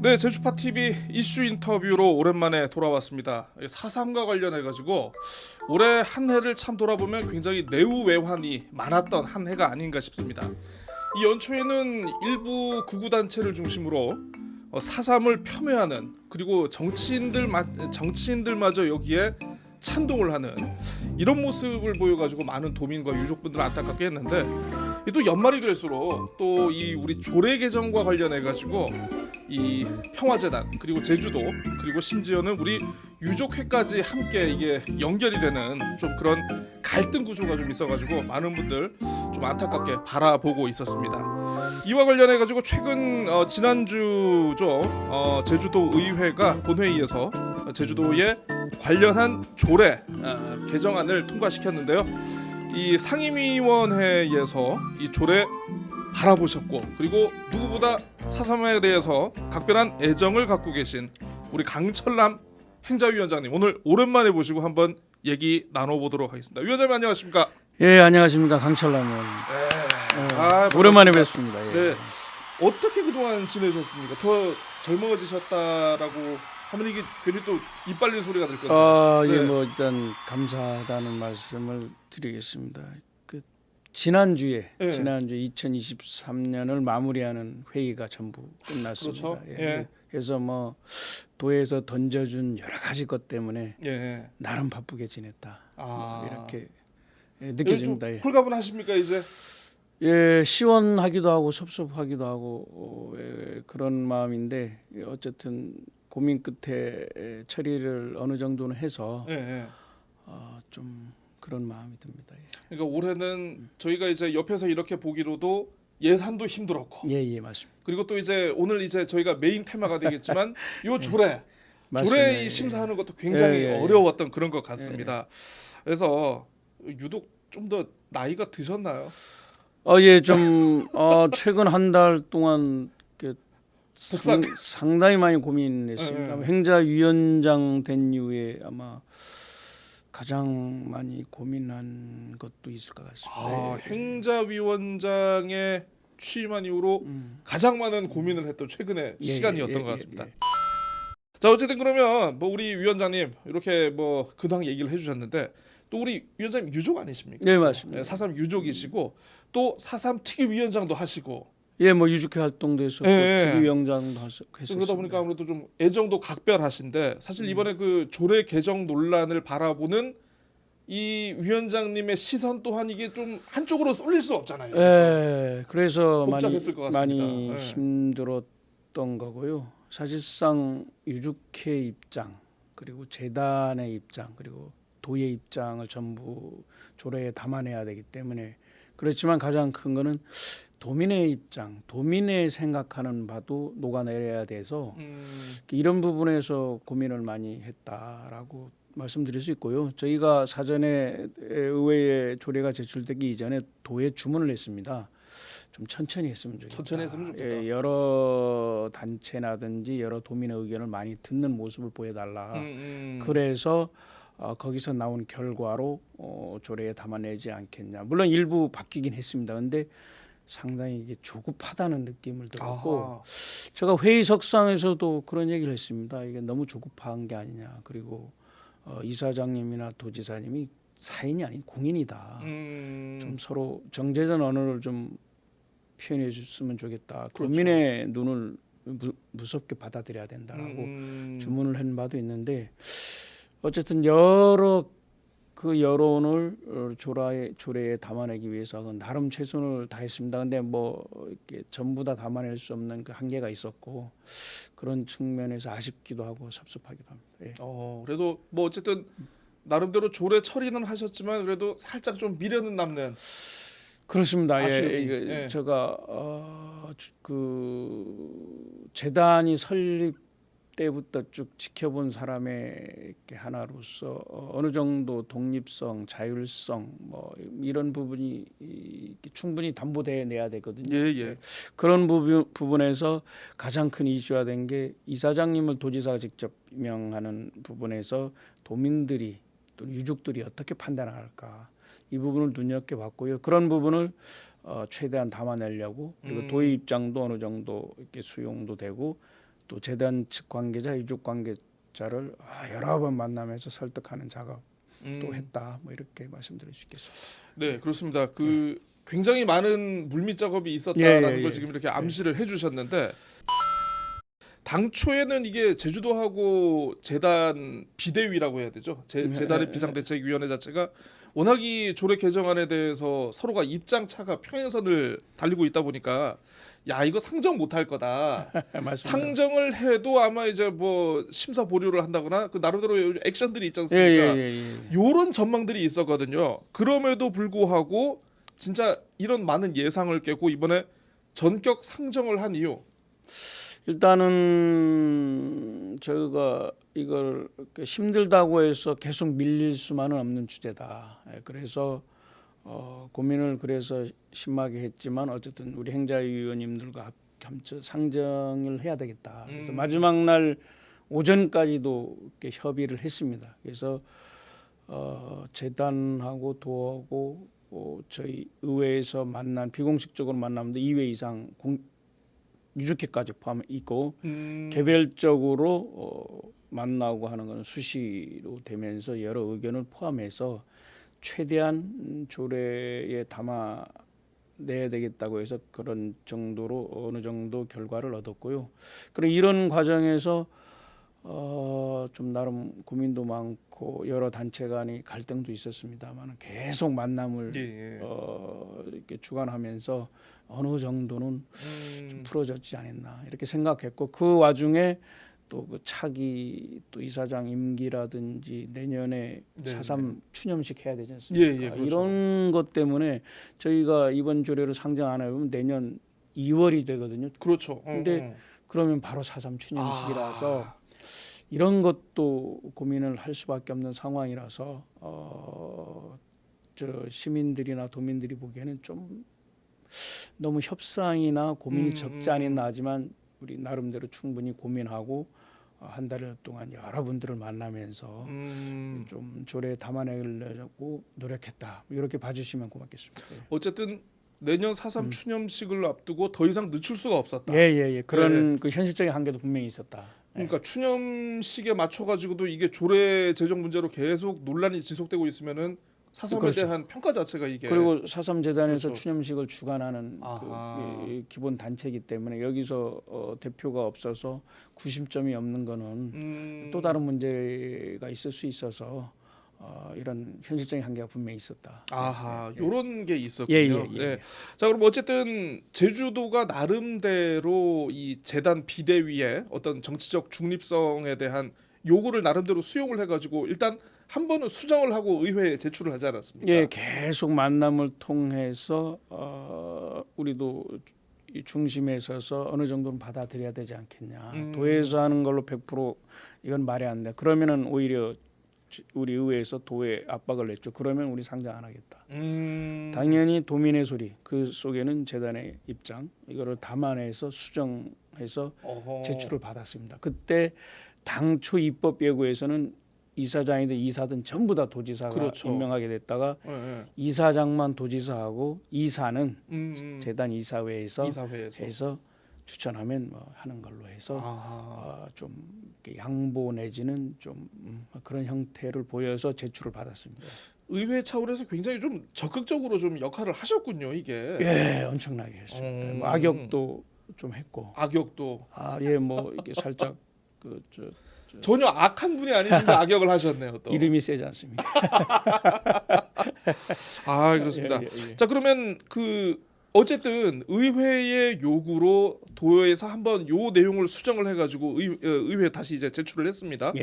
네, 제주파 TV 이슈 인터뷰로 오랜만에 돌아왔습니다. 4.3과 관련해 가지고 올해 한 해를 참 돌아보면 굉장히 내후외환이 많았던 한 해가 아닌가 싶습니다. 이 연초에는 일부 극우 단체를 중심으로 4.3을 폄훼하는, 그리고 정치인들마저 여기에 찬동을 하는 이런 모습을 보여가지고 많은 도민과 유족분들을 안타깝게 했는데, 또 연말이 될수록 또 이 우리 조례 개정과 관련해 가지고 이 평화재단, 그리고 제주도, 그리고 심지어는 우리 유족회까지 함께 이게 연결이 되는 좀 그런 갈등 구조가 좀 있어가지고 많은 분들 좀 안타깝게 바라보고 있었습니다. 이와 관련해 가지고 최근 지난주죠, 제주도 의회가 본회의에서 제주도에 관련한 조례 개정안을 통과시켰는데요. 이 상임위원회에서 이 조례 바라보셨고, 그리고 누구보다 4.3에 대해서 각별한 애정을 갖고 계신 우리 강철남 행자위원장님, 오늘 오랜만에 보시고 한번 얘기 나눠보도록 하겠습니다. 위원장님 안녕하십니까? 예, 안녕하십니까, 강철남 의원입니다. 오랜만에 뵙습니다. 예. 네, 어떻게 그동안 지내셨습니까? 더 젊어지셨다라고 하면 이게 괜히 또 이빨린 소리가 될 건데. 예, 뭐 일단 감사하다는 말씀을 드리겠습니다. 지난주에 2023년을 마무리하는 회의가 전부 끝났습니다. 그렇죠. 예. 그래서 뭐 도에서 던져준 여러 가지 것 때문에 나름 바쁘게 지냈다. 이렇게 느껴집니다. 좀 홀가분하십니까 이제? 예, 시원하기도 하고 섭섭하기도 하고 그런 마음인데, 어쨌든 고민 끝에 처리를 어느 정도는 해서 좀 그런 마음이 듭니다. 그러니까 올해는 저희가 이제 옆에서 이렇게 보기로도 예산도 힘들었고, 예, 맞습니다. 그리고 또 이제 오늘 이제 저희가 메인 테마가 되겠지만 요 조례 심사하는 것도 굉장히 어려웠던 그런 것 같습니다. 그래서 유독 좀 더 나이가 드셨나요? 예, 좀 최근 한 달 동안 상당히 많이 고민했습니다. 행자위원장 된 이후에 아마 가장 많이 고민한 것도 있을 것 같습니다. 행자위원장의 취임한 이후로 가장 많은 고민을 했던 최근의 시간이었던 것 같습니다. 자, 어쨌든 그러면 뭐 우리 위원장님 이렇게 뭐 근황 얘기를 해주셨는데, 또 우리 위원장님 유족 아니십니까? 네, 맞습니다. 4.3 유족이시고 또 4.3 특위위원장도 하시고, 예, 뭐 유족회 활동도 했었고 특위위원장도 했었습니다. 그러다 보니까 아무래도 좀 애정도 각별하신데, 사실 이번에 그 조례 개정 논란을 바라보는 이 위원장님의 시선 또한 이게 좀 한쪽으로 쏠릴 수 없잖아요. 예, 그래서 복잡했을 것 같습니다. 많이 힘들었던 거고요. 사실상 유족회 입장, 그리고 재단의 입장, 그리고 도의 입장을 전부 조례에 담아내야 되기 때문에, 그렇지만 가장 큰 거는 도민의 입장, 도민의 생각하는 바도 녹아내려야 돼서 이런 부분에서 고민을 많이 했다라고 말씀드릴 수 있고요. 저희가 사전에 의회에 조례가 제출되기 이전에 도에 주문을 했습니다. 좀 천천히 했으면 좋겠다. 여러 단체라든지 여러 도민의 의견을 많이 듣는 모습을 보여달라. 그래서 거기서 나온 결과로 조례에 담아내지 않겠냐. 물론 일부 바뀌긴 했습니다. 그런데 상당히 이게 조급하다는 느낌을 들었고, 제가 회의석상에서도 그런 얘기를 했습니다. 이게 너무 조급한 게 아니냐. 그리고 이사장님이나 도지사님이 사인이 아닌 공인이다. 좀 서로 정제된 언어를 좀 표현해 줬으면 좋겠다. 그렇죠. 국민의 눈을 무섭게 받아들여야 된다라고 주문을 한 바도 있는데, 어쨌든 여러 여론을 조례에 담아내기 위해서 나름 최선을 다했습니다. 근데 뭐 이렇게 전부 다 담아낼 수 없는 그 한계가 있었고, 그런 측면에서 아쉽기도 하고 섭섭하기도 합니다. 예. 그래도 뭐 어쨌든 나름대로 조례 처리는 하셨지만 그래도 살짝 좀 미련은 남는. 그렇습니다. 제가 재단이 설립 때부터 쭉 지켜본 사람의 하나로서 어느 정도 독립성, 자율성 뭐 이런 부분이 충분히 담보돼 내야 되거든요. 그런 부분에서 가장 큰 이슈화된 게 이사장님을 도지사가 직접 임명하는 부분에서 도민들이 또 유족들이 어떻게 판단할까, 이 부분을 눈여겨봤고요. 그런 부분을 최대한 담아내려고, 그리고 도의 입장도 어느 정도 이렇게 수용도 되고, 또 재단 측 관계자, 유족 관계자를 여러 번 만나면서 설득하는 작업 또 했다. 뭐 이렇게 말씀드릴 수 있겠습니다. 네, 그렇습니다. 그 굉장히 많은 물밑 작업이 있었다라는 예. 걸 지금 이렇게 암시를 해주셨는데 당초에는 이게 제주도하고 재단 비대위라고 해야 되죠. 재단의 비상대책위원회 자체가 워낙 이 조례 개정안에 대해서 서로가 입장 차가 평행선을 달리고 있다 보니까 야 이거 상정 못할 거다. 맞습니다. 상정을 해도 아마 이제 뭐 심사 보류를 한다거나 그 나름대로 액션들이 있지 않습니까? 예. 요런 전망들이 있었거든요. 그럼에도 불구하고 진짜 이런 많은 예상을 깨고 이번에 전격 상정을 한 이유. 일단은 저희가 이걸 힘들다고 해서 계속 밀릴 수만은 없는 주제다. 그래서 고민을 그래서 심하게 했지만 어쨌든 우리 행자위원님들과 협조 상정을 해야 되겠다. 그래서 마지막 날 오전까지도 이렇게 협의를 했습니다. 그래서 재단하고 도하고 저희 의회에서 만난 비공식적으로 만나는데 2회 이상 유족회까지 포함 있고 개별적으로 만나고 하는 것은 수시로 되면서 여러 의견을 포함해서 최대한 조례에 담아내야 되겠다고 해서 그런 정도로 어느 정도 결과를 얻었고요. 그리고 이런 과정에서 좀 나름 고민도 많고 여러 단체 간의 갈등도 있었습니다만 계속 만남을 이렇게 주관하면서 어느 정도는 좀 풀어졌지 않았나 이렇게 생각했고 그 와중에 또 그 차기 또 이사장 임기라든지 내년에 4.3 추념식 해야 되지 않습니까? 그렇죠. 이런 것 때문에 저희가 이번 조례를 상정 안 해보면 내년 2월이 되거든요. 그렇죠. 근데 그러면 바로 4.3 추념식이라서 이런 것도 고민을 할 수밖에 없는 상황이라서 저 시민들이나 도민들이 보기에는 좀 너무 협상이나 고민이 적지 않았나 하지만 우리 나름대로 충분히 고민하고 한 달 동안 여러분들을 만나면서 좀 조례에 담아내려고 노력했다. 이렇게 봐주시면 고맙겠습니다. 어쨌든 내년 4.3 추념식을 앞두고 더 이상 늦출 수가 없었다. 그런 그 현실적인 한계도 분명히 있었다. 그러니까 추념식에 맞춰 가지고도 이게 조례 제정 문제로 계속 논란이 지속되고 있으면은 4.3에 그렇죠. 대한 평가 자체가 이게 그리고 4.3 재단에서 그렇죠. 추념식을 주관하는 그 기본 단체이기 때문에 여기서 대표가 없어서 구심점이 없는 거는 또 다른 문제가 있을 수 있어서 이런 현실적인 한계가 분명히 있었다. 요런 게 있었군요. 자, 그럼 어쨌든 제주도가 나름대로 이 재단 비대위의 어떤 정치적 중립성에 대한 요구를 나름대로 수용을 해가지고 일단 한 번은 수정을 하고 의회에 제출을 하지 않았습니까? 계속 만남을 통해서 우리도 이 중심에 서서 어느 정도는 받아들여야 되지 않겠냐. 도에서 하는 걸로 100% 이건 말이 안 돼. 그러면은 오히려 우리 의회에서 도에 압박을 냈죠. 그러면 우리 상정 안 하겠다. 당연히 도민의 소리 그 속에는 재단의 입장 이거를 담아내서 수정해서 제출을 받았습니다. 그때 당초 입법 예고에서는 이사장이든 이사든 전부 다 도지사가 임명하게 됐다가 이사장만 도지사하고 이사는 재단 이사회에서 해서 추천하면 뭐 하는 걸로 해서 좀 양보 내지는 좀 그런 형태를 보여서 제출을 받았습니다. 의회 차원에서 굉장히 좀 적극적으로 좀 역할을 하셨군요, 이게. 엄청나게 했습니다. 뭐 악역도 좀 했고. 악역도. 뭐 이게 살짝 전혀 악한 분이 아니신데 악역을 하셨네요. 또. 이름이 세지 않습니까? 그렇습니다. 자, 그러면 그 어쨌든 의회의 요구로 도에서 한번 요 내용을 수정을 해가지고 의회에 다시 이제 제출을 했습니다.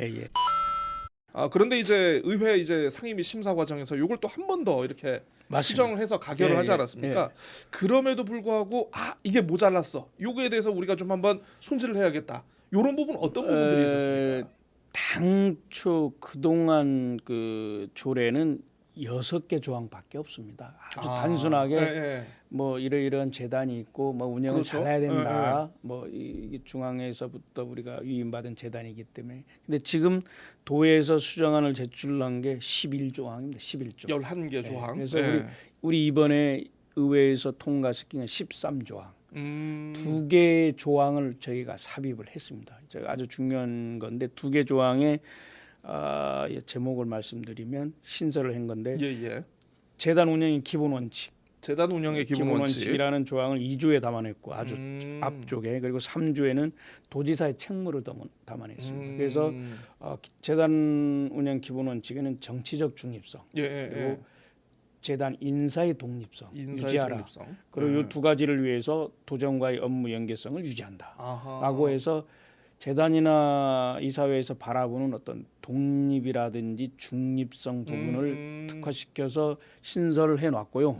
그런데 이제 의회 이제 상임 및 심사 과정에서 요걸 또 한 번 더 이렇게 수정을 해서 가결을 하지 않았습니까? 그럼에도 불구하고 이게 모자랐어. 요거에 대해서 우리가 좀 한번 손질을 해야겠다. 요런 부분 어떤 부분들이 있었습니까? 당초 그동안 그 조례는 6개 조항밖에 없습니다. 아주 단순하게 뭐 이러이러한 재단이 있고 뭐 운영을 잘해야 된다. 뭐 이게 중앙에서부터 우리가 위임받은 재단이기 때문에. 근데 지금 도에서 수정안을 제출한 게 11조항입니다. 11조. 11개 조항. 그래서 우리 이번에 의회에서 통과시킨 건 13조항. 두 개의 조항을 저희가 삽입을 했습니다. 제가 아주 중요한 건데 두 개 조항의 제목을 말씀드리면 신설을 한 건데 예. 재단 운영의 기본 원칙, 재단 운영의 기본 원칙. 원칙이라는 조항을 2조에 담아냈고 아주 앞쪽에 그리고 3조에는 도지사의 책무를 담아냈습니다. 그래서 재단 운영 기본 원칙에는 정치적 중립성 그리고 재단 인사의 독립성 유지하라. 독립성. 그리고 이 두 가지를 위해서 도정과의 업무 연계성을 유지한다라고 해서 재단이나 이사회에서 바라보는 어떤 독립이라든지 중립성 부분을 특화시켜서 신설을 해놨고요.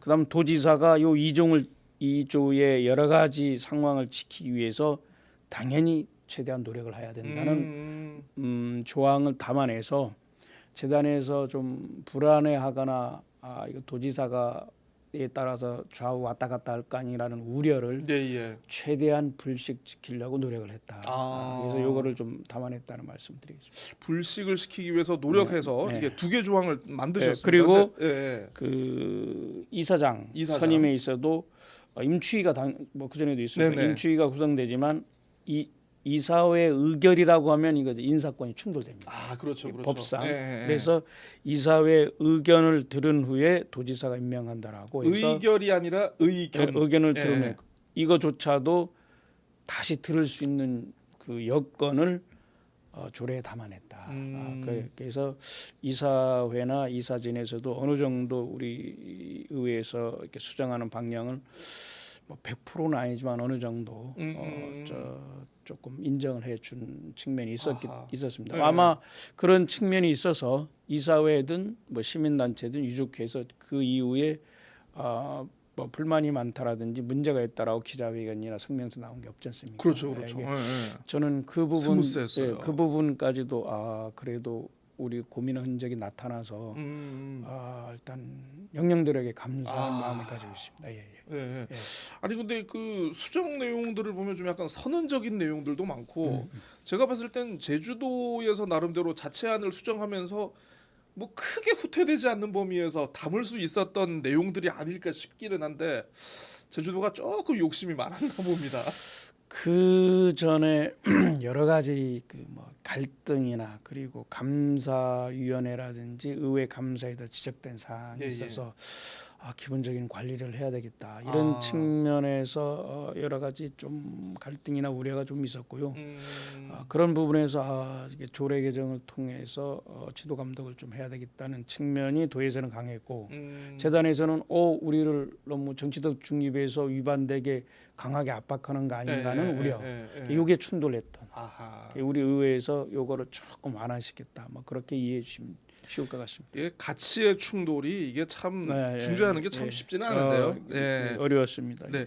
그다음 도지사가 요 2조의 여러 가지 상황을 지키기 위해서 당연히 최대한 노력을 해야 된다는 조항을 담아내서 재단에서 좀 불안해하거나 이거 도지사가 에 따라서 좌우 왔다 갔다 할 거 아니라는 우려를 최대한 불식시키려고 노력을 했다. 그래서 요거를 좀 담아냈다는 말씀드리겠습니다. 불식을 시키기 위해서 노력해서 이게 두 개 조항을 만드셨습니다. 그리고 그 이사장 선임에 있어도 임추위가 뭐 그전에도 있습니다. 임추위가 구성되지만 이사회 의결이라고 하면 이거 인사권이 충돌됩니다. 그렇죠. 법상. 그래서 이사회 의견을 들은 후에 도지사가 임명한다라고 해서 의결이 아니라 의견을 들으면 이거조차도 다시 들을 수 있는 그 여건을 조례에 담아냈다. 그래서 이사회나 이사진에서도 어느 정도 우리 의회에서 이렇게 수정하는 방향을 뭐 100%는 아니지만 어느 정도 조금 인정을 해준 측면이 있었습니다. 아마 그런 측면이 있어서 이사회든 뭐 시민단체든 유족회에서 그 이후에 뭐 불만이 많다라든지 문제가 있다라고 기자회견이나 성명서 나온 게 없지 않습니까? 그렇죠. 저는 그 부분, 스무스했어요. 그 부분까지도 그래도 우리 고민의 흔적이 나타나서 일단 영령들에게 감사한 마음을 가지고 있습니다. 아니 근데 그 수정 내용들을 보면 좀 약간 선언적인 내용들도 많고 제가 봤을 땐 제주도에서 나름대로 자체안을 수정하면서 뭐 크게 후퇴되지 않는 범위에서 담을 수 있었던 내용들이 아닐까 싶기는 한데 제주도가 조금 욕심이 많았나 봅니다. 그 전에 여러 가지 그 뭐 갈등이나 그리고 감사위원회라든지 의회 감사에서 지적된 사항이 있어서 기본적인 관리를 해야 되겠다 이런 측면에서 여러 가지 좀 갈등이나 우려가 좀 있었고요. 그런 부분에서 이게 조례 개정을 통해서 지도 감독을 좀 해야 되겠다는 측면이 도에서는 강했고 재단에서는 우리를 너무 정치적 중립에서 위반되게 강하게 압박하는 거 아닌가는 우려. 이게 충돌했던. 우리 의회에서 요거를 조금 완화시켰다. 뭐 그렇게 이해해 주시면 쉬울 것 같습니다. 가치의 충돌이 이게 참 중재하는 게 참 쉽지는 않은데요. 어려웠습니다. 근데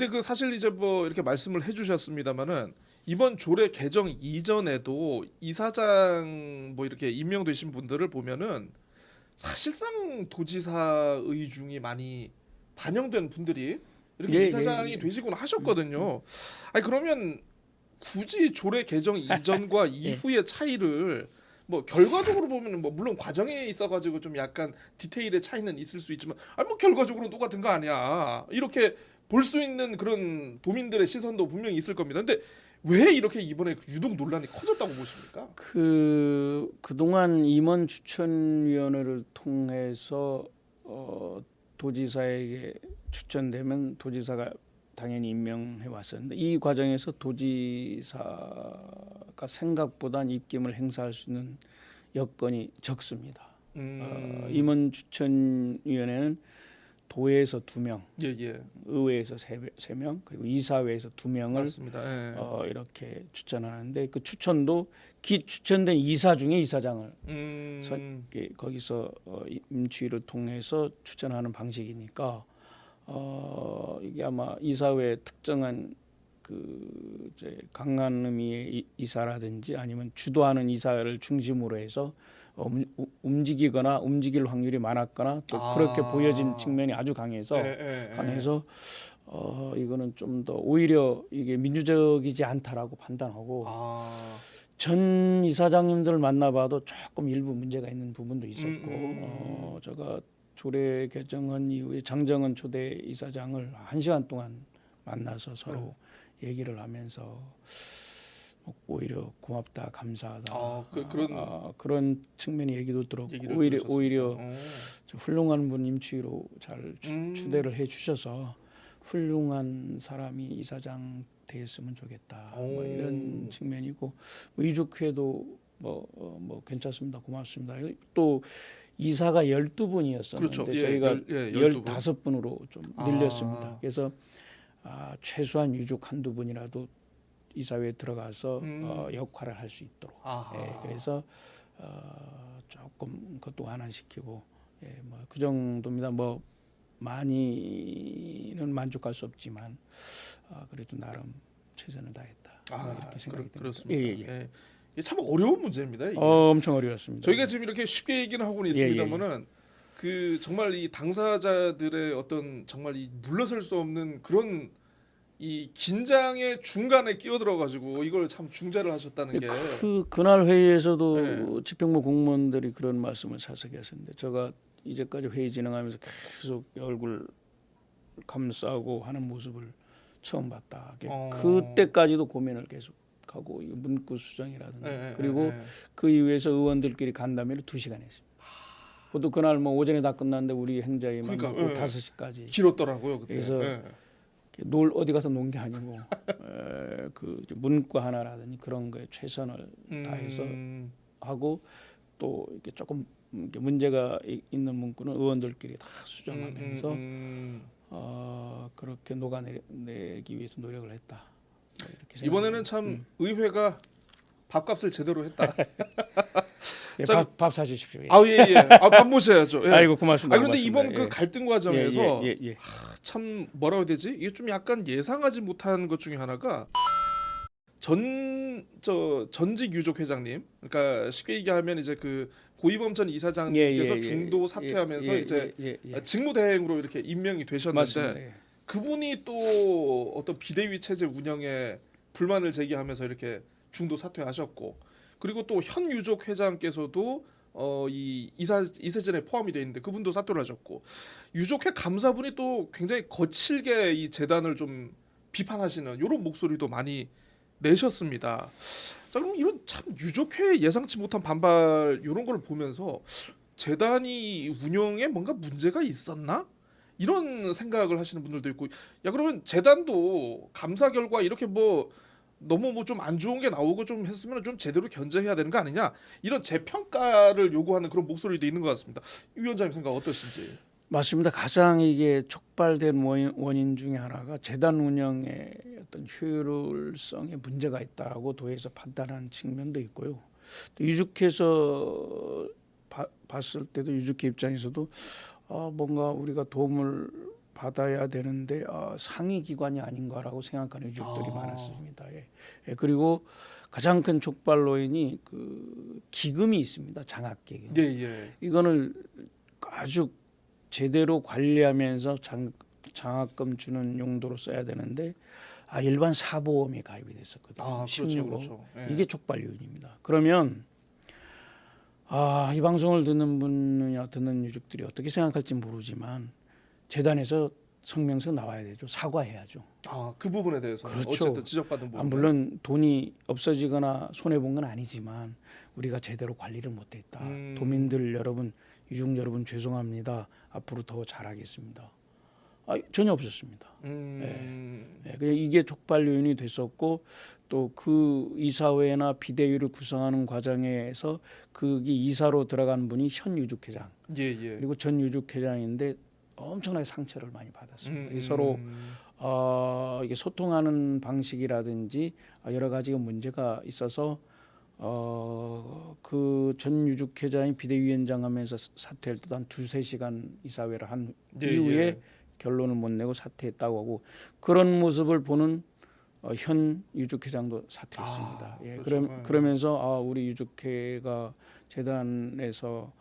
그 사실 이제 뭐 이렇게 말씀을 해주셨습니다만은 이번 조례 개정 이전에도 이사장 뭐 이렇게 임명되신 분들을 보면은 사실상 도지사 의중이 많이 반영된 분들이 이렇게 이사장이 되시곤 하셨거든요. 아니 그러면 굳이 조례 개정 이전과 이후의 차이를 뭐 결과적으로 보면 뭐 물론 과정에 있어가지고 좀 약간 디테일의 차이는 있을 수 있지만 뭐 결과적으로 똑같은 거 아니야 이렇게 볼 수 있는 그런 도민들의 시선도 분명히 있을 겁니다. 근데 왜 이렇게 이번에 유독 논란이 커졌다고 보십니까? 그동안 임원 추천위원회를 통해서 도지사에게 추천되면 도지사가 당연히 임명해 왔었는데 이 과정에서 도지사가 생각보다 입김을 행사할 수 있는 여건이 적습니다. 임원 추천위원회는 도에서 2명, 의회에서 3명, 그리고 이사회에서 2명을 맞습니다. 이렇게 추천하는데 그 추천도 추천된 이사 중에 이사장을 거기서 임추위를 통해서 추천하는 방식이니까 이게 아마 이사회 특정한 그 이제 강한 의미의 이사라든지 아니면 주도하는 이사를 중심으로 해서 움직이거나 움직일 확률이 많았거나 또 그렇게 보여진 측면이 아주 강해서 이거는 좀 더 오히려 이게 민주적이지 않다라고 판단하고 전 이사장님들 만나봐도 조금 일부 문제가 있는 부분도 있었고 제가 조례 개정한 이후에 장정은 초대 이사장을 1시간 동안 만나서 서로 얘기를 하면서 오히려 고맙다, 감사하다. 그런 측면의 얘기도 들었고 얘기를 오히려 들으셨습니다. 훌륭한 분 임치로 잘 추대를 해주셔서 훌륭한 사람이 이사장 됐으면 좋겠다. 뭐 이런 측면이고 뭐 이주회도 뭐 괜찮습니다. 고맙습니다. 또 이사가 12분이었었는데 그렇죠. 예, 저희가 12분. 15분으로 좀 늘렸습니다. 그래서 최소한 유족 한두 분이라도 이사회에 들어가서 역할을 할 수 있도록. 그래서 조금 그것도 완화시키고 뭐 그 정도입니다. 뭐 많이는 만족할 수 없지만 그래도 나름 최선을 다했다. 뭐 이렇게 생각이 듭니다. 그렇습니다. 예. 이게 참 어려운 문제입니다. 이게. 엄청 어려웠습니다. 저희가 지금 이렇게 쉽게 얘기는 하고는 있습니다만은 그 정말 이 당사자들의 어떤 정말 이 물러설 수 없는 그런 이 긴장의 중간에 끼어들어 가지고 이걸 참 중재를 하셨다는 게 그날 회의에서도 집행부 공무원들이 그런 말씀을 자세히 하셨는데 제가 이제까지 회의 진행하면서 계속 얼굴 감싸고 하는 모습을 처음 봤다. 그때까지도 고민을 계속하고 문구 수정이라든지 그리고 그 이후에서 의원들끼리 간담회를 2시간 했습니다. 보통 그날 뭐 오전에 다 끝났는데 우리 행자회만 5시까지 길었더라고요. 그때. 그래서 어디 가서 논 게 아니고 그 문과 하나라든지 그런 거에 최선을 다해서 하고 또 이렇게 조금 이렇게 문제가 있는 문구는 의원들끼리 다 수정하면서 그렇게 녹아내기 위해서 노력을 했다. 뭐 이렇게 이번에는 참 의회가 밥값을 제대로 했다. 밥 사주십시오. 예. 밥 모셔야죠. 예. 아이고 고맙습니다. 그런데 이번 그 갈등 과정에서 예. 참 뭐라고 해야 되지? 이게 좀 약간 예상하지 못한 것 중에 하나가 전직 유족 회장님, 그러니까 쉽게 얘기하면 이제 그 고이범 전 이사장님께서 중도 사퇴하면서 이제 직무대행으로 이렇게 임명이 되셨는데 맞습니다. 그분이 또 어떤 비대위 체제 운영에 불만을 제기하면서 이렇게 중도 사퇴하셨고, 그리고 또 현 유족 회장께서도 이 이세전에 포함이 돼 있는데 그분도 사퇴를 하셨고, 유족회 감사분이 또 굉장히 거칠게 이 재단을 좀 비판하시는 이런 목소리도 많이 내셨습니다. 자, 그럼 이런 참 유족회 예상치 못한 반발 이런 걸 보면서 재단이 운영에 뭔가 문제가 있었나? 이런 생각을 하시는 분들도 있고, 야 그러면 재단도 감사 결과 이렇게 뭐 너무 뭐 좀 안 좋은 게 나오고 좀 했으면 좀 제대로 견제해야 되는 거 아니냐, 이런 재평가를 요구하는 그런 목소리도 있는 것 같습니다. 유 위원장님 생각 어떠신지? 맞습니다. 가장 이게 촉발된 원인 중에 하나가 재단 운영의 어떤 효율성에 문제가 있다라고 도에서 판단하는 측면도 있고요. 또 유족회에서 봤을 때도 유족회 입장에서도 뭔가 우리가 도움을 받아야 되는데 상위 기관이 아닌가라고 생각하는 유족들이 많았습니다. 그리고 가장 큰 촉발 요인이 그 기금이 있습니다. 장학기금. 이거는 아주 제대로 관리하면서 장학금 주는 용도로 써야 되는데 일반 사보험에 가입이 됐었거든요. 16억. 그렇죠. 이게 촉발 요인입니다. 그러면 이 방송을 듣는 분이나 듣는 유족들이 어떻게 생각할지 모르지만 재단에서 성명서 나와야 되죠. 사과해야죠. 그 부분에 대해서는 그렇죠. 어쨌든 지적받은 부분. 물론 돈이 없어지거나 손해 본 건 아니지만 우리가 제대로 관리를 못했다. 도민들 여러분, 유족 여러분 죄송합니다. 앞으로 더 잘하겠습니다. 전혀 없었습니다. 그냥 이게 촉발 요인이 됐었고, 또 그 이사회나 비대위를 구성하는 과정에서 거기 이사로 들어간 분이 현 유족회장 그리고 전 유족회장인데 엄청나게 상처를 많이 받았습니다. 서로 이게 소통하는 방식이라든지 여러 가지가 문제가 있어서 그 전 유족회장이 비대위원장 하면서 사퇴할 때도 한 2-3시간 이사회를 한 이후에 결론을 못 내고 사퇴했다고 하고, 그런 모습을 보는 현 유족회장도 사퇴했습니다. 그러면서 우리 유족회가 재단에서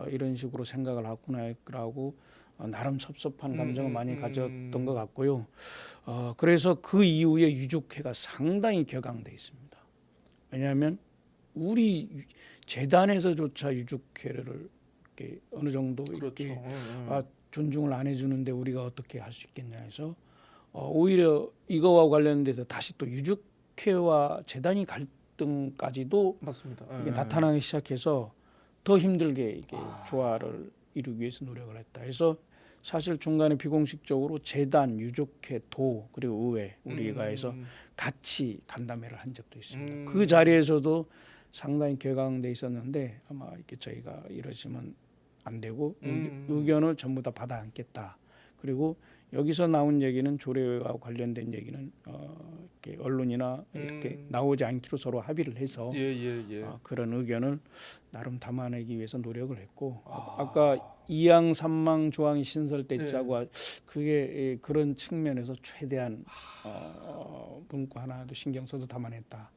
이런 식으로 생각을 했구나라고 나름 섭섭한 감정을 많이 가졌던 것 같고요. 그래서 그 이후에 유족회가 상당히 격앙돼 있습니다. 왜냐하면 우리 재단에서조차 유족회를 이렇게 어느 정도 그렇죠. 이렇게 존중을 안 해주는데 우리가 어떻게 할 수 있겠냐 해서 오히려 이거와 관련돼서 다시 또 유족회와 재단이 갈등까지도 맞습니다. 이게 나타나기 시작해서 더 힘들게 이게 조화를 이루기 위해서 노력을 했다. 그래서 사실 중간에 비공식적으로 재단, 유족회, 도 그리고 의회 우리가 해서 같이 간담회를 한 적도 있습니다. 그 자리에서도 상당히 격앙돼 있었는데 아마 이렇게 저희가 이러시면 안 되고 의견을 전부 다 받아 안겠다. 그리고 여기서 나온 얘기는 조례와 관련된 얘기는 이렇게 언론이나 이렇게 나오지 않기로 서로 합의를 해서 그런 의견을 나름 담아내기 위해서 노력을 했고 아까 이양 삼망 조항이 신설됐자고 그게 그런 측면에서 최대한 문구 하나도 신경 써서 담아냈다.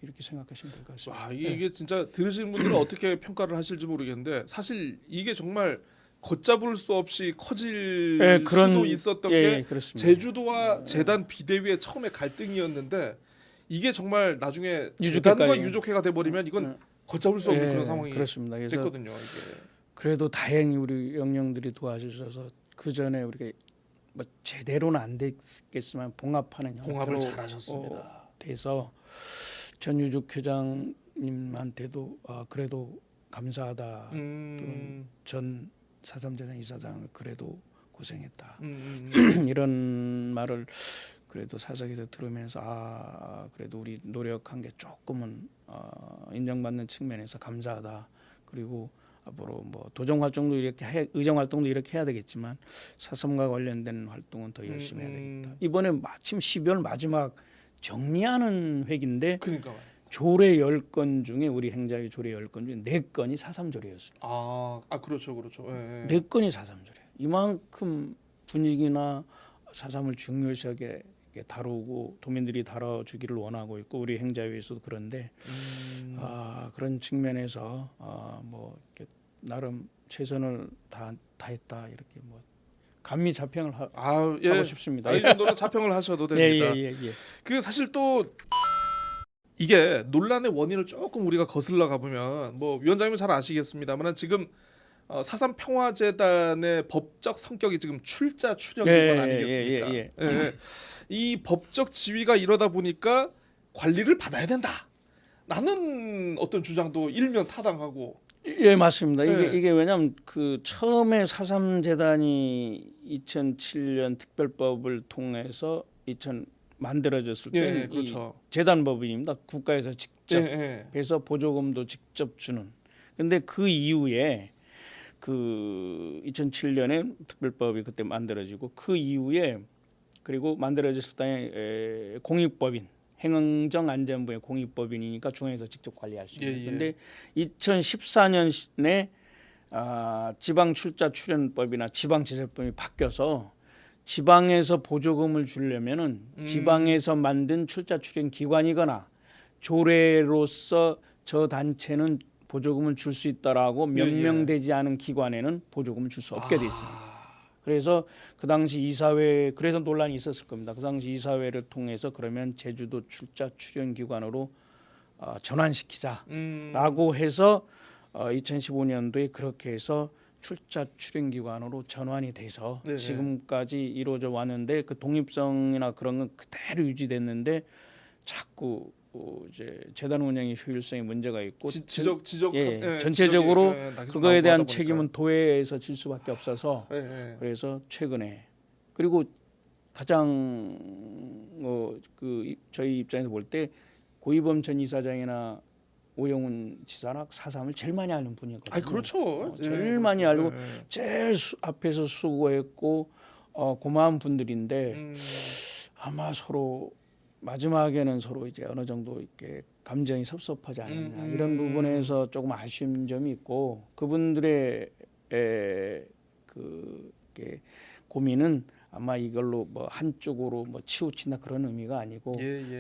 이렇게 생각하시면 될 것 같습니다. 이게 진짜 들으시는 분들은 어떻게 평가를 하실지 모르겠는데 사실 이게 정말 걷잡을 수 없이 커질 수도 있었던 게 그렇습니다. 제주도와 재단 비대위의 처음에 갈등이었는데 이게 정말 나중에 유족회까지. 재단과 유족회가 돼버리면 이건 걷잡을 수 없는 그런 상황이 그렇습니다. 그래서 됐거든요. 이게. 그래도 다행히 우리 영령들이 도와주셔서 그 전에 우리가 뭐 제대로는 안 됐겠지만 봉합하는 봉합을 형태로 잘하셨습니다. 돼서 전 유족회장님한테도 그래도 감사하다. 또는 전 사삼재단 이사장 그래도 고생했다. 이런 말을 그래도 사석에서 들으면서 그래도 우리 노력한 게 조금은 인정받는 측면에서 감사하다. 그리고 앞으로 뭐 도정 활동도 이렇게 의정 활동도 이렇게 해야 되겠지만 사삼과 관련된 활동은 더 열심히 해야 되겠다. 이번에 마침 12월 마지막 정리하는 회기인데 그러니까 조례 10건 중에 우리 행자위 조례 10건 중에 4건이 사삼조례였습니다. 그렇죠. 4건이 사삼조례. 이만큼 분위기나 사삼을 중요시하게 다루고 도민들이 다뤄주기를 원하고 있고 우리 행자위에서도 그런데 그런 측면에서 뭐 이렇게 나름 최선을 다했다 이렇게 뭐 감히 자평을 하고 싶습니다. 이 정도는 자평을 하셔도 됩니다. 그 사실 또 이게 논란의 원인을 조금 우리가 거슬러 가보면 뭐 위원장님은 잘 아시겠습니다만 지금 사삼 평화재단의 법적 성격이 지금 출자 출연기관 아니겠습니까? 이 법적 지위가 이러다 보니까 관리를 받아야 된다라는 어떤 주장도 일면 타당하고. 맞습니다. 이게 왜냐하면 그 처음에 사삼재단이 2007년 특별법을 통해서 만들어졌을 때 그렇죠. 재단법인입니다. 국가에서 직접 해서 보조금도 직접 주는. 근데 그 이후에 그 2007년에 특별법이 그때 만들어지고 그 이후에 그리고 만들어졌을 때 공익법인 행정안전부의 공익법인이니까 중앙에서 직접 관리할 수 있는. 근데 2014년에 지방출자출연법이나 지방재정법이 바뀌어서 지방에서 보조금을 주려면은 지방에서 만든 출자출연 기관이거나 조례로서 저 단체는 보조금을 줄 수 있다라고 명명되지 않은 기관에는 보조금을 줄 수 없게 돼 있습니다. 그래서 그 당시 이사회 그래서 논란이 있었을 겁니다. 그 당시 이사회를 통해서 그러면 제주도 출자출연기관으로 전환시키자라고 해서 2015년도에 그렇게 해서 출자출연기관으로 전환이 돼서 지금까지 이루어져 왔는데 그 독립성이나 그런 건 그대로 유지됐는데 자꾸 이제 재단 운영의 효율성에 문제가 있고 전체적으로 그거에 대한 책임은 도에서 질 수밖에 없어서 그래서 최근에 그리고 가장 저희 입장에서 볼 때 고이범 전 이사장이나 오영훈 지사나 사삼을 제일 많이 아는 분이거든요. 그렇죠. 제일 많이 알고 제일 앞에서 수고했고 고마운 분들인데 아마 서로 마지막에는 서로 이제 어느 정도 이렇게 감정이 섭섭하지 않느냐 이런 부분에서 조금 아쉬운 점이 있고 그분들의 고민은 아마 이걸로 뭐 한쪽으로 뭐 치우친다 그런 의미가 아니고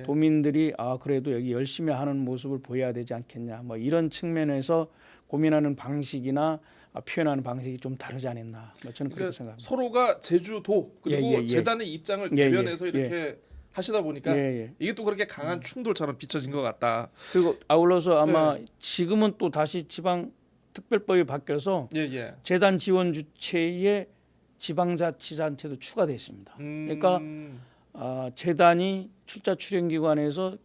도민들이 그래도 여기 열심히 하는 모습을 보여야 되지 않겠냐 뭐 이런 측면에서 고민하는 방식이나 표현하는 방식이 좀 다르지 않았나 뭐 저는 그렇게 생각합니다. 서로가 제주도 그리고 재단의 입장을 대변해서 이렇게 하시다 보니까 이게 또 그렇게 강한 충돌처럼 비춰진 것 같다. 그리고 아울러서 아마 지금은 또 다시 지방 특별법이 바뀌어서 예. 재단 지원 주체에 지방자치단체도 추가됐습니다. 그러니까 재단이 출자 출연기관에서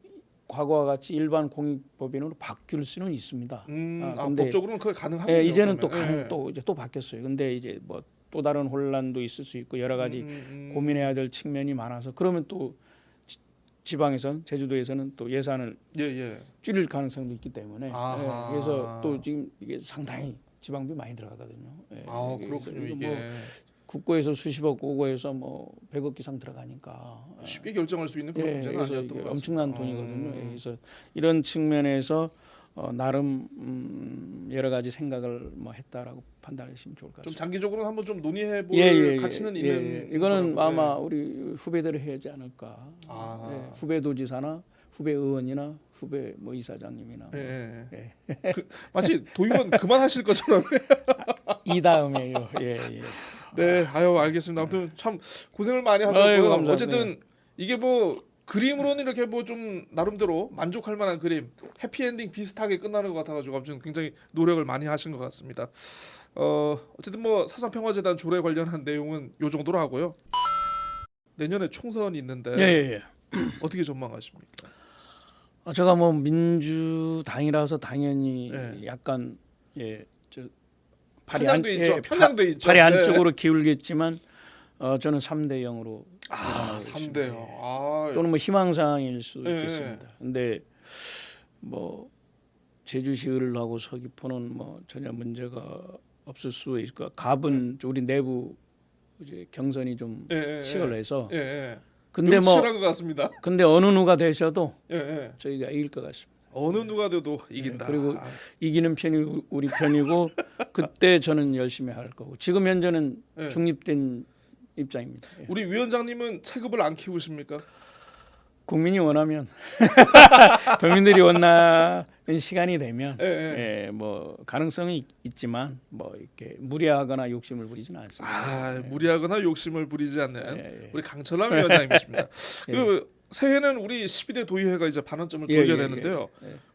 과거와 같이 일반 공익법인으로 바뀔 수는 있습니다. 근데 법적으로는 그게 가능하군요. 예, 이제는 또 그러면. 또 이제 또 바뀌었어요. 근데 이제 뭐 또 다른 혼란도 있을 수 있고 여러 가지 고민해야 될 측면이 많아서 그러면 또 지방에서는 제주도에서는 또 예산을 예. 줄일 가능성도 있기 때문에 아하. 그래서 또 지금 이게 상당히 지방비 많이 들어가거든요. 그렇군요. 그래서 이게 뭐 국고에서 수십억, 오고에서 뭐 100억 이상 들어가니까 쉽게 결정할 수 있는 그런 문제는 그래서 아니었던 이게 것 같습니다. 엄청난 돈이거든요. 그래서 이런 측면에서 나름 여러 가지 생각을 뭐 했다라고 판단하시면 좋을 것 좀 같습니다. 장기적으로는 한번 좀 논의해 볼 가치는 있는 이거는 거라고, 아마 우리 후배들이 해야지 않을까. 후배 도지사나 후배 의원이나 후배 뭐 이사장님이나 마치 도의원 그만하실 것처럼. 이 다음에요. 네, 알겠습니다. 아무튼 참 고생을 많이 하셨고요. 감사합니다. 어쨌든 이게 뭐 그림으로는 이렇게 뭐 좀 나름대로 만족할 만한 그림, 해피엔딩 비슷하게 끝나는 것 같아가지고 아무튼 굉장히 노력을 많이 하신 것 같습니다. 어쨌든 뭐 사상평화재단 조례 관련한 내용은 요 정도로 하고요. 내년에 총선이 있는데 어떻게 전망하십니까? 제가 뭐 민주당이라서 당연히 약간 편향돼 있죠. 편향돼 있죠. 발이 안쪽으로 기울겠지만 저는 3대 0으로 3대요. 또는 뭐 희망사항일 수 있겠습니다. 근데 뭐 제주시의회하고 서귀포는 뭐 전혀 문제가 없을 수 있고 갑은 우리 내부 이제 경선이 좀 치열해서 근데 뭐 치열한 것 같습니다. 근데 어느 누가 되셔도 저희가 이길 것 같습니다. 어느 누가 돼도 이긴다. 그리고 이기는 편이 우리 편이고 그때 저는 열심히 할 거고 지금 현재는 중립된 입장입니다. 우리 위원장님은 체급을 안 키우십니까? 국민이 원하면 도민들이 원하는 시간이 되면 뭐 가능성이 있지만 뭐 이렇게 무리하거나 욕심을 부리지는 않습니다. 무리하거나 욕심을 부리지 않는 우리 강철남 위원장님이십니다. 그 새해는 우리 12대 도의회가 이제 반환점을 돌게 되는데요.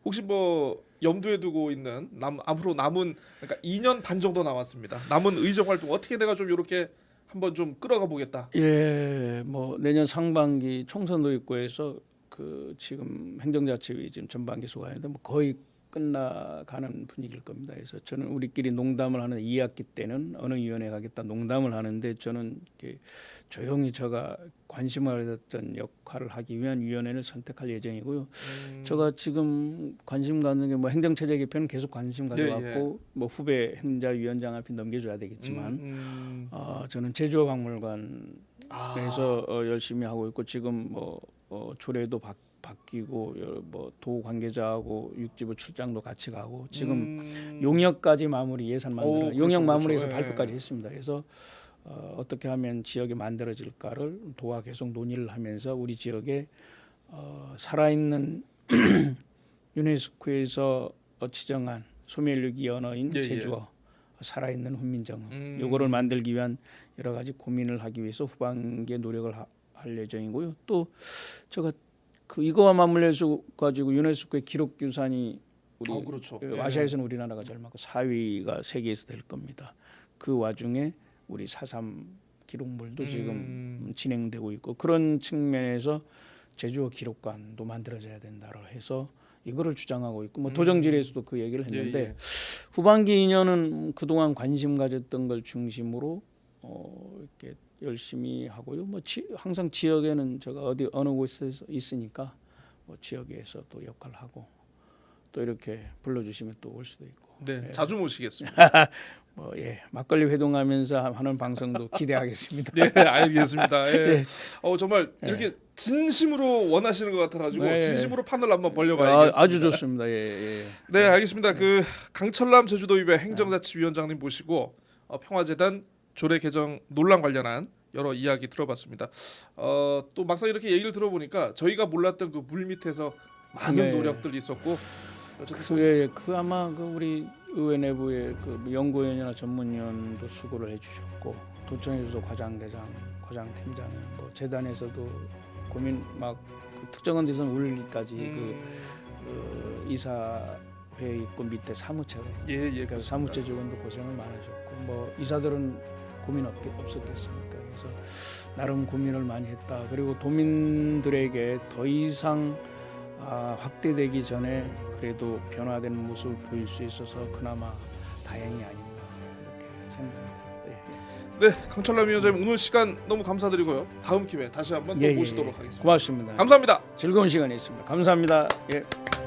혹시 뭐 염두에 두고 있는 앞으로 남은 그러니까 2년 반 정도 남았습니다. 남은 의정 활동 어떻게 내가 좀 이렇게 한번 좀 끌어가 보겠다. 뭐 내년 상반기 총선도 있고 해서 그 지금 행정자치위 지금 전반기 소관인데 뭐 거의 끝나가는 분위기일 겁니다. 그래서 저는 우리끼리 농담을 하는 2학기 때는 어느 위원회 가겠다 농담을 하는데 저는 이렇게 조용히 제가 관심을 가졌던 역할을 하기 위한 위원회를 선택할 예정이고요. 제가 지금 관심 갖는 게 뭐 행정체제 개편은 계속 관심 가져왔고 뭐 후배 행자위원장 앞에 넘겨줘야 되겠지만 저는 제주어박물관에서 열심히 하고 있고 지금 뭐 조례도 바뀌고 뭐 도 관계자하고 육지부 출장도 같이 가고 지금 용역까지 마무리 예산 만들어 용역 마무리해서 발표까지 했습니다. 그래서 어떻게 하면 지역에 만들어질까를 도와 계속 논의를 하면서 우리 지역에 살아있는 유네스코에서 지정한 소멸유기 언어인 제주어 살아있는 훈민정음 요거를 만들기 위한 여러 가지 고민을 하기 위해서 후반기에 노력을 할 예정이고요. 또 제가 그 이거와 맞물려서 가지고 유네스코의 기록 유산이 우리 아시아에서는 우리나라가 제일 많고 4위가 세계에서 될 겁니다. 그 와중에 우리 4.3 기록물도 지금 진행되고 있고 그런 측면에서 제주어 기록관도 만들어져야 된다고 해서 이거를 주장하고 있고 뭐 도정질에서도 그 얘기를 했는데 후반기 2년은 그동안 관심 가졌던 걸 중심으로 이렇게 열심히 하고요. 뭐 항상 지역에는 제가 어느 곳에 있으니까 뭐 지역에서 또 역할을 하고 또 이렇게 불러주시면 또 올 수도 있고. 자주 모시겠습니다. 뭐 막걸리 회동하면서 하는 방송도 기대하겠습니다. 알겠습니다. 정말 이렇게 진심으로 원하시는 것 같아가지고 진심으로 판을 한번 벌려봐야겠습니다. 아주 좋습니다. 네, 알겠습니다. 그 강철남 제주도의회 행정자치위원장님 모시고 평화재단 조례 개정 논란 관련한 여러 이야기 들어봤습니다. 또 막상 이렇게 얘기를 들어보니까 저희가 몰랐던 그 물 밑에서 많은 노력들이 있었고 그 아마 그 우리 의회 내부의 그 연구위원이나 전문위원도 수고를 해주셨고 도청에서도 과장대장, 과장팀장, 뭐 재단에서도 고민 막 그 특정한 데서는 울기까지 그 이사 있고 밑에 사무처가 있어요. 예, 예, 그러니까 그렇습니다. 사무처 직원도 고생을 많으셨고 뭐 이사들은 고민 없었겠습니까? 그래서 나름 고민을 많이 했다. 그리고 도민들에게 더 이상 확대되기 전에 그래도 변화되는 모습을 보일 수 있어서 그나마 다행이 아닌가 이렇게 생각합니다. 네, 강철남 위원장님 오늘 시간 너무 감사드리고요. 다음 기회에 다시 한번 또 모시도록 하겠습니다. 고맙습니다. 감사합니다. 즐거운 시간이었습니다. 감사합니다. 예.